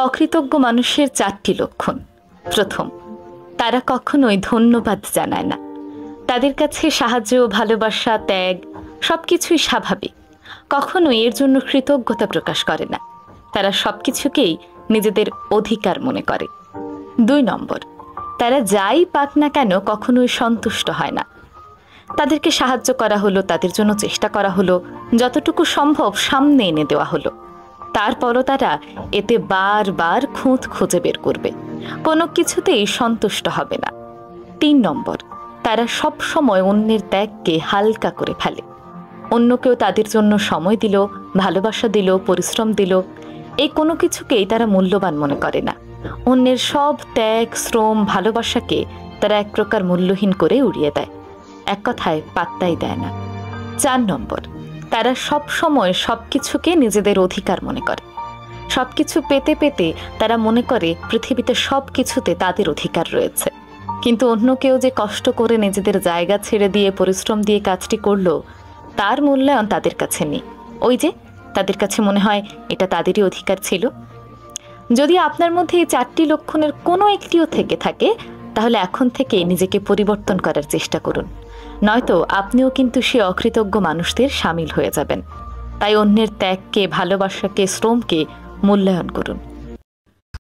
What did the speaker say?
অকৃতজ্ঞ মানুষের 4টি লক্ষণ। প্রথম, তারা কখনোই ধন্যবাদ জানায় না। তাদের কাছে সাহায্য, ভালোবাসা, ত্যাগ সবকিছুই স্বাভাবিক। কখনোই এর জন্য কৃতজ্ঞতা প্রকাশ করে না। তারা সবকিছুকেই নিজেদের অধিকার মনে করে। 2 নম্বর, তারা যাই পাক না কেন কখনোই সন্তুষ্ট হয় না। তাদেরকে সাহায্য করা হলো, তাদের জন্য চেষ্টা করা হলো, যতটুকু সম্ভব সামনে এনে দেওয়া হলো, তারপরও তারা এতে বারবার খুঁত খুঁজে বের করবে, কোনো কিছুতেই সন্তুষ্ট হবে না। 3 নম্বর, তারা সব সময় অন্যের ত্যাগকে হালকা করে ফেলে। অন্য কেউ তাদের জন্য সময় দিল, ভালোবাসা দিল, পরিশ্রম দিল, এই কোনো কিছুকেই তারা মূল্যবান মনে করে না। অন্যের সব ত্যাগ, শ্রম, ভালোবাসাকে তারা এক প্রকার মূল্যহীন করে উড়িয়ে দেয়, এক কথায় পাত্তাই দেয় না। 4 নম্বর, তারা সব সময় সবকিছুকে নিজেদের অধিকার মনে করে। সবকিছু পেতে পেতে তারা মনে করে পৃথিবীতে সবকিছুতে তাদের অধিকার রয়েছে। কিন্তু অন্য কেউ যে কষ্ট করে নিজেদের জায়গা ছেড়ে দিয়ে পরিশ্রম দিয়ে কাজটি করলো, তার মূল্যায়ন তাদের কাছে নেই। ওই যে তাদের কাছে মনে হয় এটা তাদেরই অধিকার ছিল। যদি আপনার মধ্যে এই 4টি লক্ষণের কোনো একটিও থেকে থাকে, তাহলে এখন থেকে নিজেকে পরিবর্তন করার চেষ্টা করুন, নয়তো আপনিও কিন্তু সে অকৃতজ্ঞ মানুষদের সামিল হয়ে যাবেন। তাই অন্যের ত্যাগকে, ভালোবাসাকে, শ্রমকে মূল্যায়ন করুন।